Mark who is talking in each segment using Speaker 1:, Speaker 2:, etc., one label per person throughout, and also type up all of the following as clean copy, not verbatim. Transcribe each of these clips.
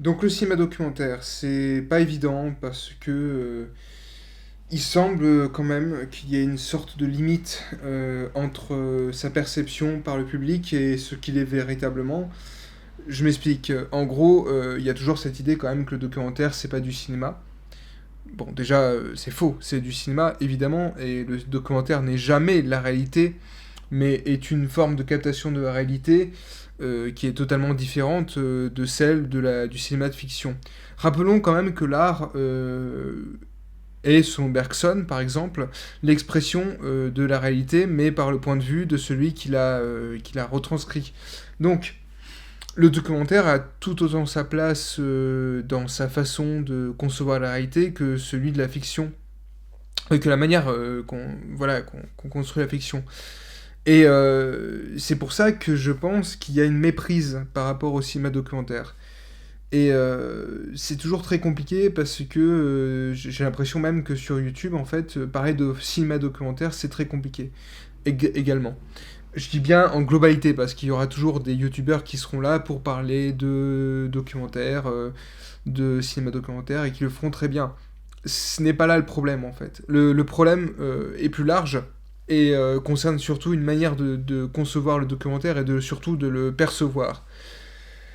Speaker 1: Donc le cinéma documentaire, c'est pas évident parce que il semble quand même qu'il y ait une sorte de limite entre sa perception par le public et ce qu'il est véritablement. Je m'explique. En gros, il y a toujours cette idée quand même que le documentaire, c'est pas du cinéma. Bon, déjà, c'est faux. C'est du cinéma, évidemment, et le documentaire n'est jamais la réalité, mais est une forme de captation de la réalité qui est totalement différente de celle du cinéma de fiction. Rappelons quand même que l'art est, selon Bergson par exemple, l'expression de la réalité, mais par le point de vue de celui qui l'a retranscrit. Donc, le documentaire a tout autant sa place dans sa façon de concevoir la réalité que celui de la fiction, que la manière qu'on construit la fiction. Et c'est pour ça que je pense qu'il y a une méprise par rapport au cinéma documentaire. Et c'est toujours très compliqué parce que j'ai l'impression même que sur YouTube, en fait, parler de cinéma documentaire, c'est très compliqué également. Je dis bien en globalité parce qu'il y aura toujours des youtubeurs qui seront là pour parler de documentaires, de cinéma documentaire et qui le feront très bien. Ce n'est pas là le problème en fait. Le problème est plus large et concerne surtout une manière de concevoir le documentaire et surtout de le percevoir.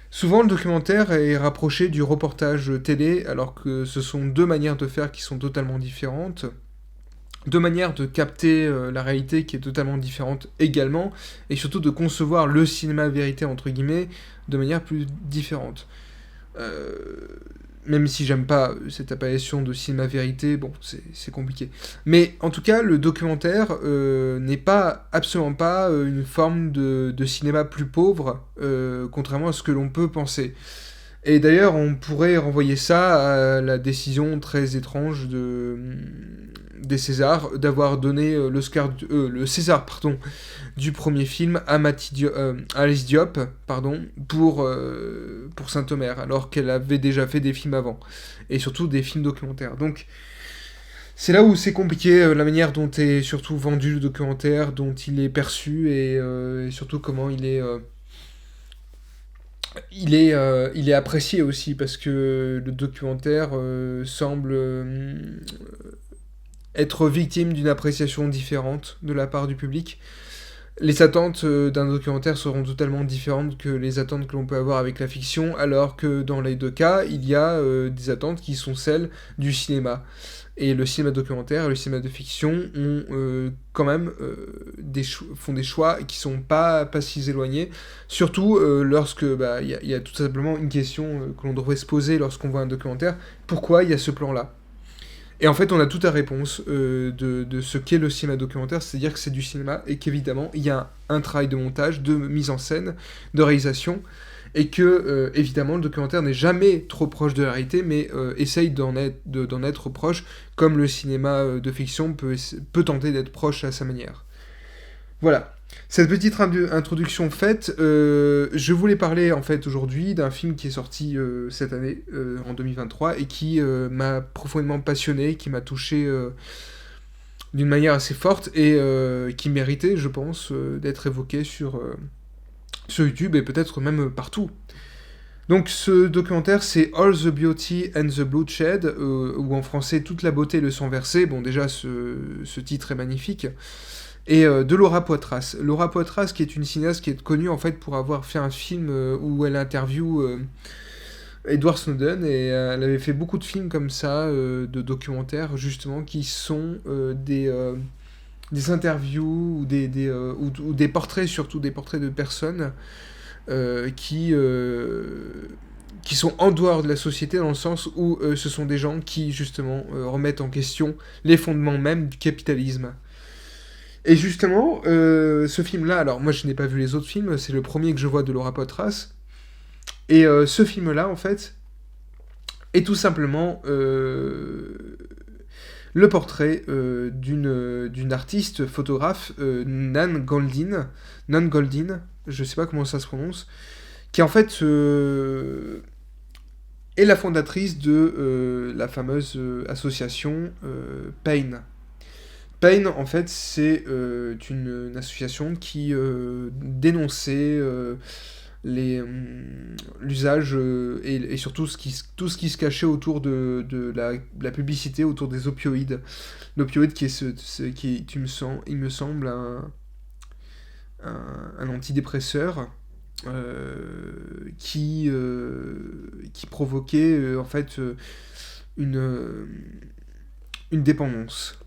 Speaker 1: Souvent, le documentaire est rapproché du reportage télé, alors que ce sont deux manières de faire qui sont totalement différentes, deux manières de capter la réalité qui est totalement différente également, et surtout de concevoir le cinéma vérité, entre guillemets, de manière plus différente. Euh, Même si j'aime pas cette appellation de cinéma vérité, bon, c'est compliqué. Mais en tout cas, le documentaire n'est pas, absolument pas, une forme de cinéma plus pauvre, contrairement à ce que l'on peut penser. Et d'ailleurs, on pourrait renvoyer ça à la décision très étrange des Césars d'avoir donné le César pardon, du premier film à Alice Diop pour Saint-Omer, alors qu'elle avait déjà fait des films avant, et surtout des films documentaires. Donc c'est là où c'est compliqué, la manière dont est surtout vendu le documentaire, dont il est perçu, et surtout comment il est apprécié aussi, parce que le documentaire semble être victime d'une appréciation différente de la part du public. Les attentes d'un documentaire seront totalement différentes que les attentes que l'on peut avoir avec la fiction, alors que dans les deux cas, il y a des attentes qui sont celles du cinéma. Et le cinéma documentaire et le cinéma de fiction ont quand même font des choix qui sont pas si éloignés. Surtout lorsque y a tout simplement une question que l'on devrait se poser lorsqu'on voit un documentaire. Pourquoi il y a ce plan-là? Et en fait, on a toute la réponse de ce qu'est le cinéma documentaire, c'est-à-dire que c'est du cinéma et qu'évidemment, il y a un travail de montage, de mise en scène, de réalisation, et que, évidemment, le documentaire n'est jamais trop proche de la réalité, mais essaye d'en être proche, comme le cinéma de fiction peut tenter d'être proche à sa manière. Voilà. Cette petite introduction faite, je voulais parler en fait aujourd'hui d'un film qui est sorti cette année, en 2023, et qui m'a profondément passionné, qui m'a touché d'une manière assez forte et qui méritait, je pense, d'être évoqué sur YouTube et peut-être même partout. Donc ce documentaire, c'est All the Beauty and the Bloodshed, ou en français Toute la beauté et le sang versé. Bon, déjà, ce titre est magnifique. Et de Laura Poitras. Laura Poitras, qui est une cinéaste qui est connue en fait pour avoir fait un film où elle interviewe Edward Snowden, et elle avait fait beaucoup de films comme ça, de documentaires justement, qui sont des interviews ou des portraits, surtout des portraits de personnes euh, qui, euh, qui sont en dehors de la société, dans le sens où ce sont des gens qui justement remettent en question les fondements même du capitalisme. Et justement, ce film-là, alors moi je n'ai pas vu les autres films, c'est le premier que je vois de Laura Poitras, et ce film-là, en fait, est tout simplement le portrait d'une artiste photographe, Nan Goldin, je sais pas comment ça se prononce, qui en fait est la fondatrice de la fameuse association Pain. Pain, en fait, c'est une association qui dénonçait l'usage et surtout tout ce qui se cachait autour de la publicité autour des opioïdes. L'opioïde qui est il me semble, un antidépresseur qui provoquait en fait une, une dépendance.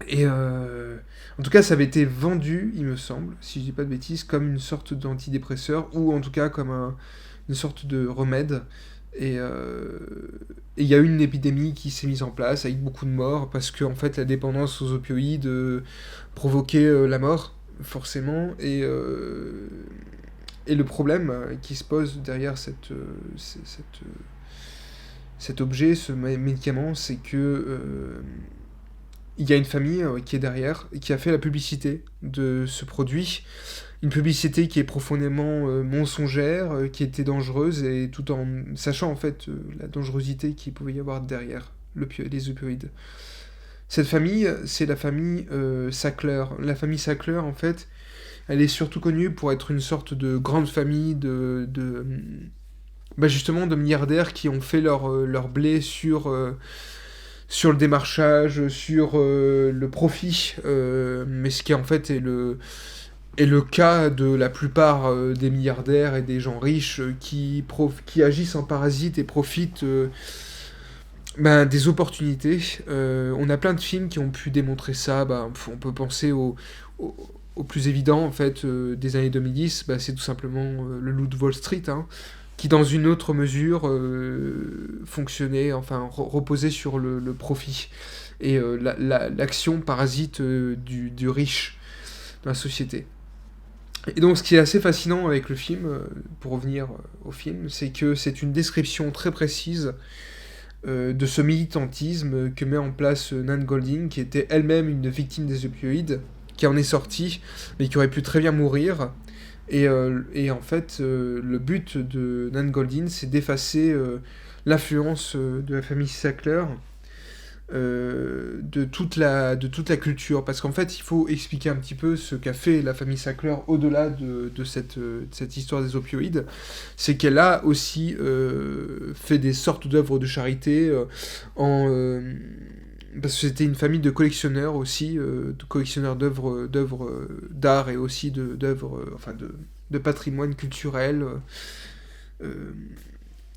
Speaker 1: Et en tout cas, ça avait été vendu, il me semble, si je dis pas de bêtises, comme une sorte d'antidépresseur, ou en tout cas comme une sorte de remède. Et il y a eu une épidémie qui s'est mise en place avec beaucoup de morts, parce que en fait, la dépendance aux opioïdes provoquait la mort, forcément. Et le problème qui se pose derrière cet objet, ce médicament, c'est que il y a une famille qui est derrière et qui a fait la publicité de ce produit. Une publicité qui est profondément mensongère, qui était dangereuse, et tout en sachant en fait la dangerosité qu'il pouvait y avoir derrière les opioïdes. Cette famille, c'est la famille Sackler. La famille Sackler, en fait, elle est surtout connue pour être une sorte de grande famille justement de milliardaires qui ont fait leur blé sur le démarchage, sur le profit, mais ce qui en fait est le cas de la plupart des milliardaires et des gens riches qui agissent en parasites et profitent des opportunités. On a plein de films qui ont pu démontrer ça. On peut penser au plus évident en fait des années 2010, c'est tout simplement le Loup de Wall Street, hein, qui dans une autre mesure fonctionnait, enfin reposait sur le profit et l'action parasite du riche dans la société. Et donc ce qui est assez fascinant avec le film, pour revenir au film, c'est que c'est une description très précise de ce militantisme que met en place Nan Goldin, qui était elle-même une victime des opioïdes, qui en est sortie, mais qui aurait pu très bien mourir. Et en fait, le but de Nan Goldin, c'est d'effacer l'influence de la famille Sackler, de toute la culture. Parce qu'en fait, il faut expliquer un petit peu ce qu'a fait la famille Sackler au-delà de cette histoire des opioïdes. C'est qu'elle a aussi fait des sortes d'œuvres de charité parce que c'était une famille de collectionneurs aussi, de collectionneurs d'œuvres d'art et aussi d'œuvres, de patrimoine culturel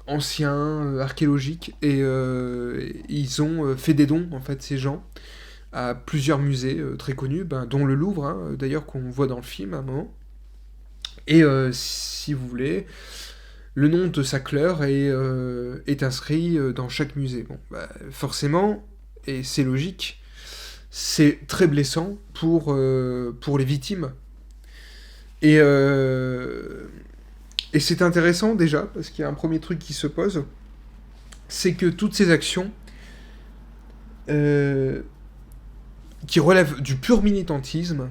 Speaker 1: ancien, archéologique, et ils ont fait des dons, en fait, ces gens, à plusieurs musées très connus, dont le Louvre, hein, d'ailleurs, qu'on voit dans le film à un moment. Et si vous voulez, le nom de Sackler est inscrit dans chaque musée. Bon, forcément, et c'est logique, c'est très blessant pour les victimes. Et c'est intéressant déjà, parce qu'il y a un premier truc qui se pose, c'est que toutes ces actions qui relèvent du pur militantisme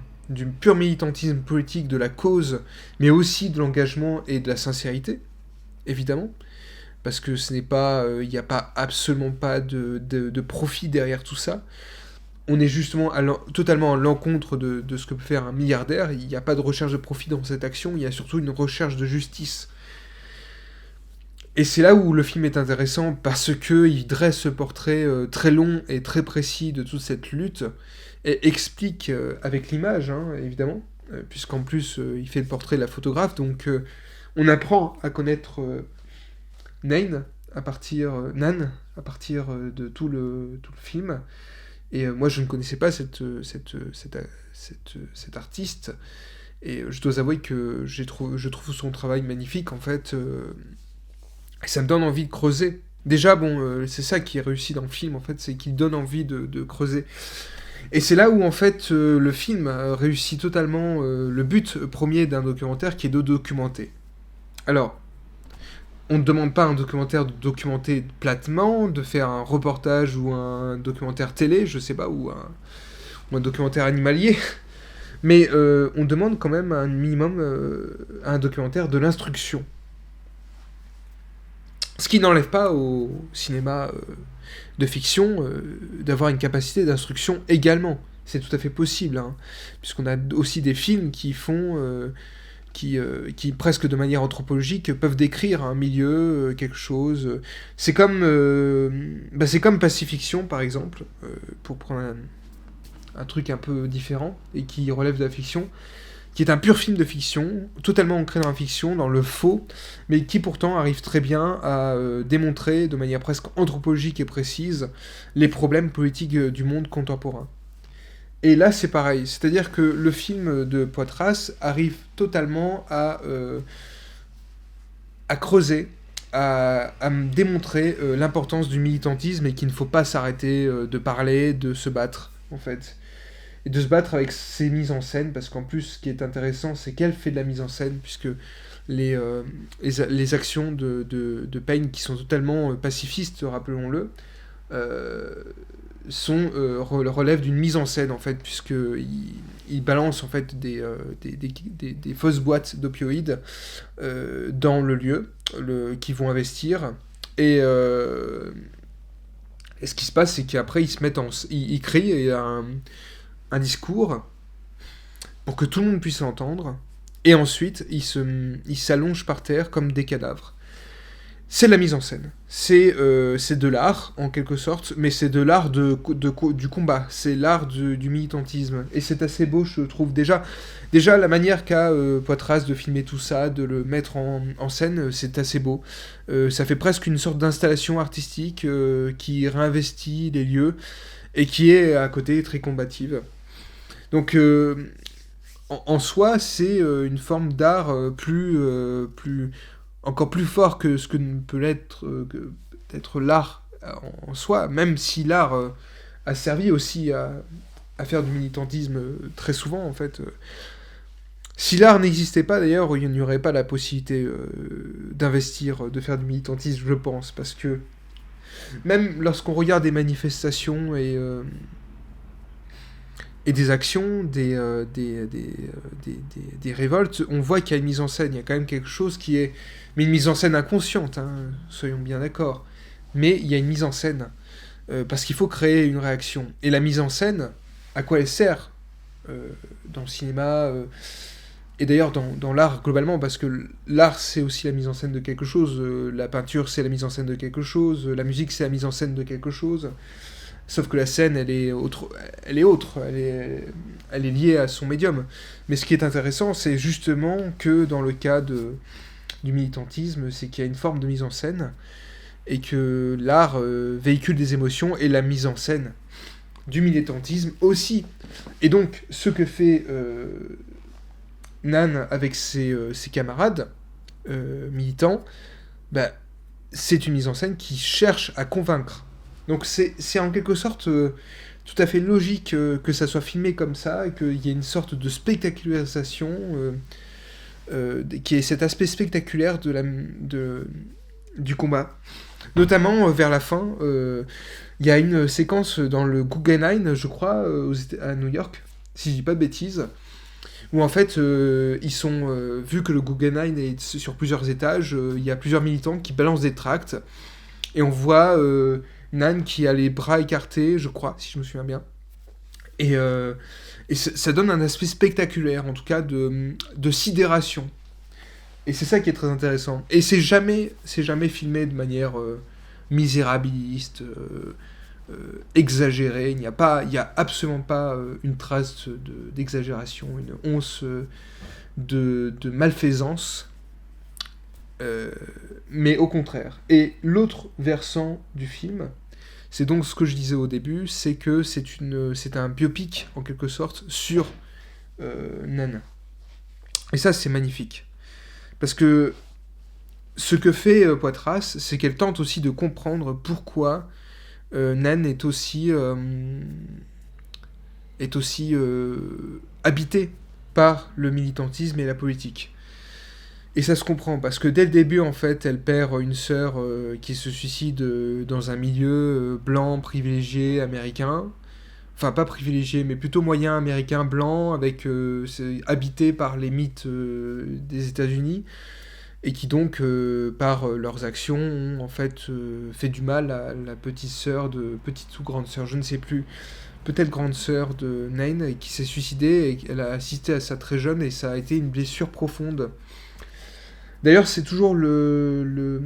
Speaker 1: politique de la cause, mais aussi de l'engagement et de la sincérité, évidemment, parce que ce n'est pas, il n'y a pas absolument pas de profit derrière tout ça. On est justement totalement à l'encontre de ce que peut faire un milliardaire. Il n'y a pas de recherche de profit dans cette action, il y a surtout une recherche de justice. Et c'est là où le film est intéressant, parce qu'il dresse ce portrait très long et très précis de toute cette lutte, et explique avec l'image, hein, évidemment, puisqu'en plus il fait le portrait de la photographe, donc on apprend à connaître Nan à partir de tout le film. Et moi, je ne connaissais pas cet artiste, et je dois avouer que je trouve son travail magnifique, en fait, et ça me donne envie de creuser. Déjà, c'est ça qui est réussi dans le film, en fait, c'est qu'il donne envie de creuser. Et c'est là où, en fait, le film réussit totalement le but premier d'un documentaire, qui est de documenter. Alors, on ne demande pas à un documentaire de documenter platement, de faire un reportage ou un documentaire télé, je sais pas, ou un documentaire animalier, mais on demande quand même un minimum à un documentaire de l'instruction. Ce qui n'enlève pas au cinéma de fiction d'avoir une capacité d'instruction également. C'est tout à fait possible, hein, puisqu'on a aussi des films qui font qui presque de manière anthropologique, peuvent décrire un milieu, quelque chose. C'est comme Pacifiction, par exemple, pour prendre un truc un peu différent, et qui relève de la fiction, qui est un pur film de fiction, totalement ancré dans la fiction, dans le faux, mais qui pourtant arrive très bien à démontrer de manière presque anthropologique et précise les problèmes politiques du monde contemporain. Et là, c'est pareil, c'est-à-dire que le film de Poitras arrive totalement à creuser, à me démontrer l'importance du militantisme et qu'il ne faut pas s'arrêter de parler, de se battre, en fait. Et de se battre avec ses mises en scène, parce qu'en plus, ce qui est intéressant, c'est qu'elle fait de la mise en scène, puisque les actions de Payne, qui sont totalement pacifistes, rappelons-le, relèvent d'une mise en scène, en fait, puisqu'il balance, en fait, des fausses boîtes d'opioïdes dans le lieu, qui vont investir, et ce qui se passe, c'est qu'après, ils crient un discours pour que tout le monde puisse l'entendre, et ensuite ils s'allongent par terre comme des cadavres. C'est de la mise en scène, c'est de l'art en quelque sorte, mais c'est de l'art du combat, c'est l'art du militantisme, et c'est assez beau, je trouve. Déjà la manière qu'a Poitras de filmer tout ça, de le mettre en scène, c'est assez beau. Ça fait presque une sorte d'installation artistique qui réinvestit les lieux, et qui est à côté très combative. Donc, en soi, c'est une forme d'art encore plus fort que ce que peut l'être peut-être l'art en soi, même si l'art a servi aussi à faire du militantisme très souvent, en fait. Si l'art n'existait pas, d'ailleurs, il n'y aurait pas la possibilité d'investir, de faire du militantisme, je pense, parce que même lorsqu'on regarde des manifestations et des actions, des révoltes, on voit qu'il y a une mise en scène, il y a quand même quelque chose qui est... Mais une mise en scène inconsciente, hein, soyons bien d'accord. Mais il y a une mise en scène, parce qu'il faut créer une réaction. Et la mise en scène, à quoi elle sert dans le cinéma et d'ailleurs dans l'art globalement, parce que l'art c'est aussi la mise en scène de quelque chose, la peinture c'est la mise en scène de quelque chose, la musique c'est la mise en scène de quelque chose. Sauf que la scène, elle est autre, elle est liée à son médium. Mais ce qui est intéressant, c'est justement que dans le cas du militantisme, c'est qu'il y a une forme de mise en scène, et que l'art véhicule des émotions, et la mise en scène du militantisme aussi. Et donc, ce que fait Nan avec ses camarades militants, bah, c'est une mise en scène qui cherche à convaincre. Donc c'est en quelque sorte tout à fait logique que ça soit filmé comme ça, et qu'il y ait une sorte de spectacularisation, qui est cet aspect spectaculaire du combat. Notamment vers la fin, il y a une séquence dans le Guggenheim, je crois, à New York, si je dis pas de bêtises, où en fait, ils sont, vu que le Guggenheim est sur plusieurs étages, il y a plusieurs militants qui balancent des tracts, et on voit Nan qui a les bras écartés, je crois, si je me souviens bien. Et ça donne un aspect spectaculaire, en tout cas de sidération. Et c'est ça qui est très intéressant. Et c'est jamais filmé de manière misérabiliste, exagérée. Il n'y a absolument pas une trace d'exagération, une once de malfaisance. Mais au contraire. Et l'autre versant du film, c'est donc ce que je disais au début, c'est que c'est un biopic, en quelque sorte, sur Nan. Et ça, c'est magnifique. Parce que ce que fait Poitras, c'est qu'elle tente aussi de comprendre pourquoi Nan est aussi habitée par le militantisme et la politique. Et ça se comprend, parce que dès le début, en fait, elle perd une sœur qui se suicide dans un milieu blanc, privilégié, américain. Enfin, pas privilégié, mais plutôt moyen, américain, blanc, habité par les mythes des États-Unis, et qui donc, par leurs actions, ont en fait fait du mal à la petite sœur, petite ou grande sœur, je ne sais plus, peut-être grande sœur de Nain, et qui s'est suicidée, et elle a assisté à ça très jeune, et ça a été une blessure profonde. D'ailleurs, c'est toujours le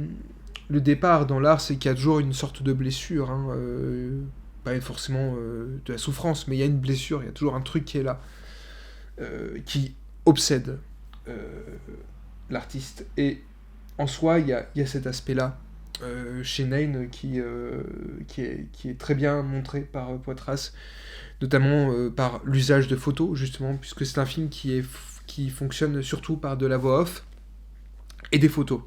Speaker 1: départ dans l'art, c'est qu'il y a toujours une sorte de blessure, hein, pas forcément de la souffrance, mais il y a une blessure, il y a toujours un truc qui est là, qui obsède euh, l'artiste. Et en soi, il y a cet aspect-là chez Nain qui est très bien montré par Poitras, notamment par l'usage de photos, justement, puisque c'est un film qui fonctionne surtout par de la voix off et des photos.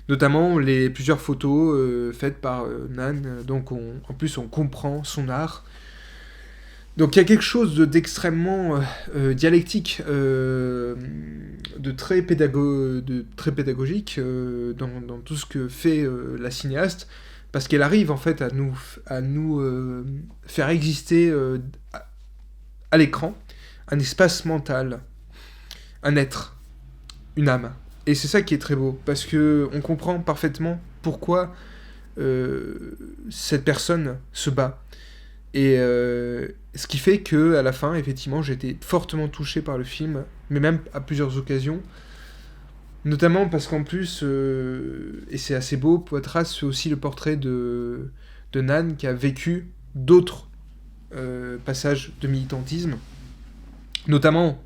Speaker 1: Notamment les plusieurs photos faites par Nan, donc en plus on comprend son art. Donc il y a quelque chose d'extrêmement dialectique, de très pédagogique dans tout ce que fait la cinéaste, parce qu'elle arrive en fait à nous faire exister à l'écran un espace mental, un être, une âme. Et c'est ça qui est très beau, parce que on comprend parfaitement pourquoi cette personne se bat. Et ce qui fait que à la fin, effectivement, j'ai été fortement touché par le film, mais même à plusieurs occasions. Notamment parce qu'en plus, et c'est assez beau, Poitras fait aussi le portrait de Nan qui a vécu d'autres passages de militantisme, notamment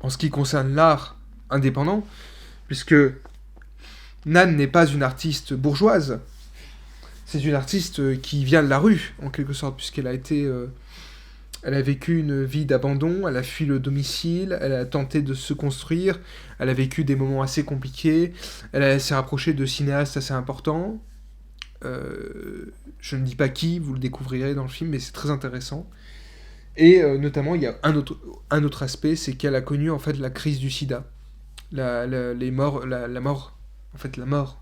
Speaker 1: en ce qui concerne l'art indépendant, puisque Nan n'est pas une artiste bourgeoise, c'est une artiste qui vient de la rue, en quelque sorte, puisqu'elle a été... elle a vécu une vie d'abandon, elle a fui le domicile, elle a tenté de se construire, elle a vécu des moments assez compliqués, s'est rapprochée de cinéastes assez importants. Je ne dis pas qui, vous le découvrirez dans le film, mais c'est très intéressant. Et notamment, il y a un autre aspect, c'est qu'elle a connu en fait la crise du sida. Les morts, la mort, en fait la mort.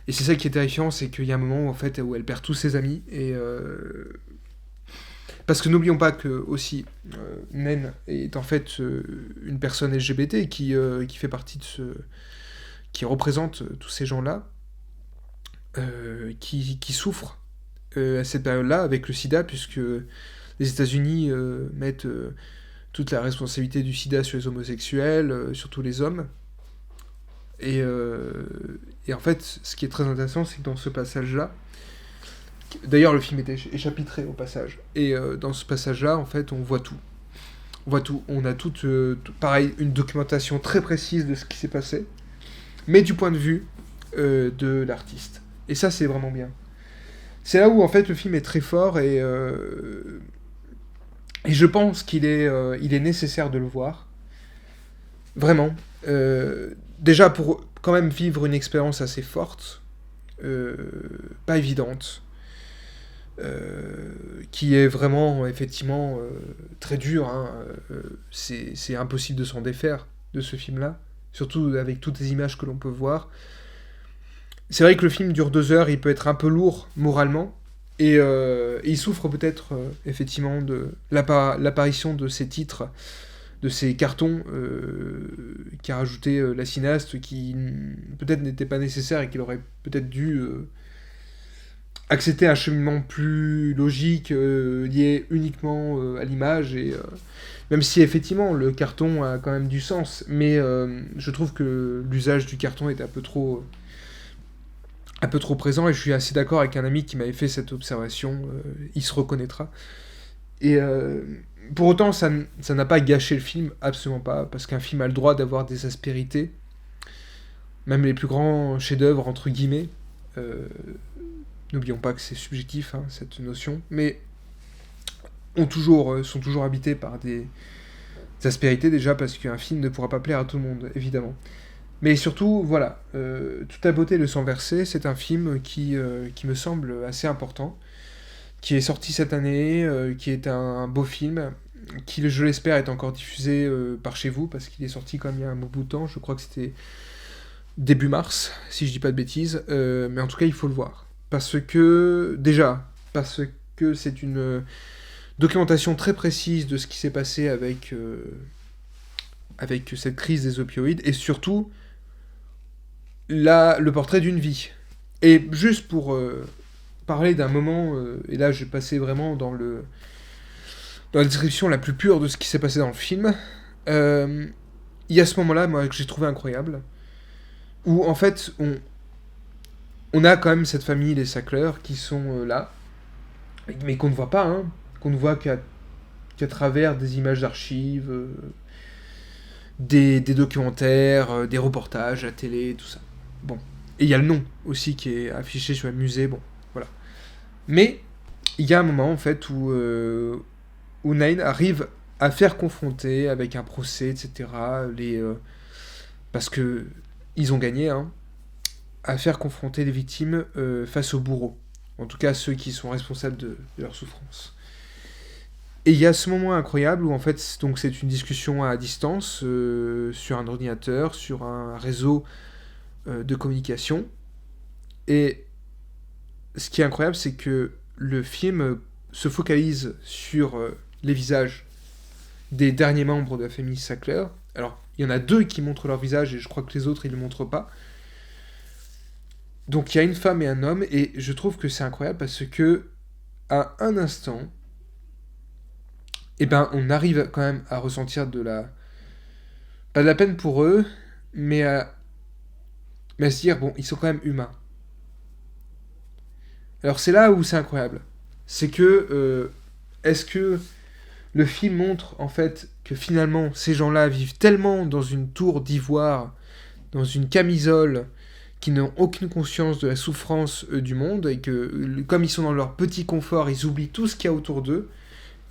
Speaker 1: Et c'est ça qui est terrifiant, c'est qu'il y a un moment où, en fait, où elle perd tous ses amis. Et parce que n'oublions pas que aussi Nen est en fait une personne LGBT qui fait partie de qui représente tous ces gens-là qui souffrent à cette période-là avec le sida, puisque les États-Unis mettent toute la responsabilité du sida sur les homosexuels, sur tous les hommes. Et en fait, ce qui est très intéressant, c'est que dans ce passage-là, d'ailleurs le film est chapitré au passage, et dans ce passage-là, en fait, on voit tout. On voit tout. On a pareil, une documentation très précise de ce qui s'est passé, mais du point de vue de l'artiste. Et ça, c'est vraiment bien. C'est là où, en fait, le film est très fort, et je pense qu'il est nécessaire de le voir. Vraiment. Déjà, pour quand même vivre une expérience assez forte, pas évidente, qui est vraiment, effectivement, très dure. Hein, c'est impossible de s'en défaire de ce film-là, surtout avec toutes les images que l'on peut voir. C'est vrai que le film dure 2 heures, il peut être un peu lourd moralement, et il souffre peut-être, effectivement, de l'apparition de ces titres, de ces cartons qu'a rajouté la cinéaste, qui peut-être n'était pas nécessaire et qu'il aurait peut-être dû accepter un cheminement plus logique lié uniquement à l'image, et même si effectivement le carton a quand même du sens, mais je trouve que l'usage du carton est un peu trop présent, et je suis assez d'accord avec un ami qui m'avait fait cette observation, il se reconnaîtra. Et pour autant, ça n'a pas gâché le film, absolument pas, parce qu'un film a le droit d'avoir des aspérités, même les plus grands chefs-d'œuvre, entre guillemets. N'oublions pas que c'est subjectif, hein, cette notion, mais sont toujours habités par des aspérités, déjà, parce qu'un film ne pourra pas plaire à tout le monde, évidemment. Mais surtout, voilà, Toute la beauté de son verset, c'est un film qui me semble assez important, qui est sorti cette année, qui est un beau film, qui, je l'espère, est encore diffusé par chez vous, parce qu'il est sorti quand même il y a un bon bout de temps, je crois que c'était début mars, si je dis pas de bêtises, mais en tout cas, il faut le voir. Parce que c'est une documentation très précise de ce qui s'est passé avec cette crise des opioïdes, et surtout, le portrait d'une vie. Et juste pour parler d'un moment, et là je vais passer vraiment dans la description la plus pure de ce qui s'est passé dans le film. Il y a ce moment-là, moi, que j'ai trouvé incroyable, où en fait, on a quand même cette famille, les Sackler, qui sont là, mais qu'on ne voit pas, hein, qu'on ne voit qu'à travers des images d'archives, des documentaires, des reportages à télé, tout ça. Bon. Et il y a le nom aussi qui est affiché sur le musée, bon, voilà. Mais il y a un moment, en fait, où Nine arrive à faire confronter avec un procès, etc., parce que ils ont gagné, hein, à faire confronter les victimes face aux bourreaux. En tout cas, ceux qui sont responsables de leur souffrance. Et il y a ce moment incroyable où en fait, donc c'est une discussion à distance sur un ordinateur, sur un réseau de communication. Et ce qui est incroyable, c'est que le film se focalise sur les visages des derniers membres de la famille Sackler. Alors, il y en a 2 qui montrent leur visage et je crois que les autres, ils ne le montrent pas. Donc, il y a une femme et un homme et je trouve que c'est incroyable parce que, à un instant, eh ben, on arrive quand même à ressentir pas de la peine pour eux, mais à se dire, bon, ils sont quand même humains. Alors, c'est là où c'est incroyable. C'est que, est-ce que le film montre, en fait, que finalement, ces gens-là vivent tellement dans une tour d'ivoire, dans une camisole, qui n'ont aucune conscience de la souffrance du monde, et que, comme ils sont dans leur petit confort, ils oublient tout ce qu'il y a autour d'eux,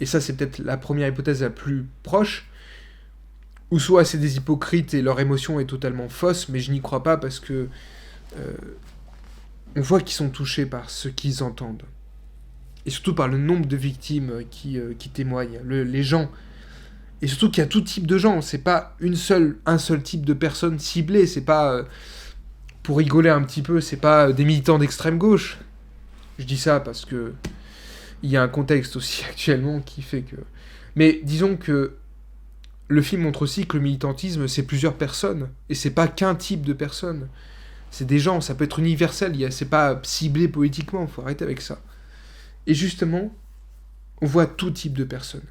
Speaker 1: et ça c'est peut-être la première hypothèse la plus proche, ou soit c'est des hypocrites et leur émotion est totalement fausse, mais je n'y crois pas parce que on voit qu'ils sont touchés par ce qu'ils entendent. Et surtout par le nombre de victimes qui témoignent, les gens. Et surtout qu'il y a tout type de gens, c'est pas un seul type de personne ciblée, c'est pas, pour rigoler un petit peu, c'est pas des militants d'extrême gauche. Je dis ça parce que il y a un contexte aussi actuellement qui fait que... Mais disons que le film montre aussi que le militantisme, c'est plusieurs personnes. Et c'est pas qu'un type de personne. C'est des gens, ça peut être universel. C'est pas ciblé politiquement, faut arrêter avec ça. Et justement, on voit tout type de personnes.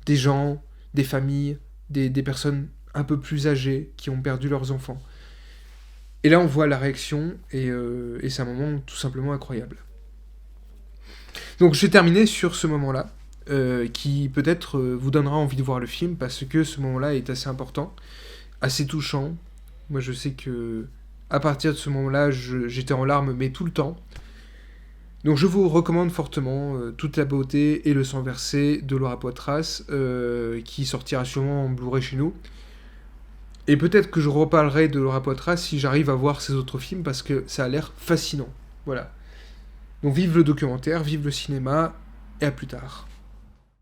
Speaker 1: Des gens, des familles, des personnes un peu plus âgées qui ont perdu leurs enfants. Et là, on voit la réaction, et c'est un moment tout simplement incroyable. Donc je vais terminer sur ce moment-là, qui peut-être vous donnera envie de voir le film, parce que ce moment-là est assez important, assez touchant. Moi je sais que à partir de ce moment-là, j'étais en larmes, mais tout le temps. Donc je vous recommande fortement Toute la beauté et le sang versé de Laura Poitras, qui sortira sûrement en Blu-ray chez nous. Et peut-être que je reparlerai de Laura Poitras si j'arrive à voir ses autres films, parce que ça a l'air fascinant. Voilà. Donc vive le documentaire, vive le cinéma, et à plus tard.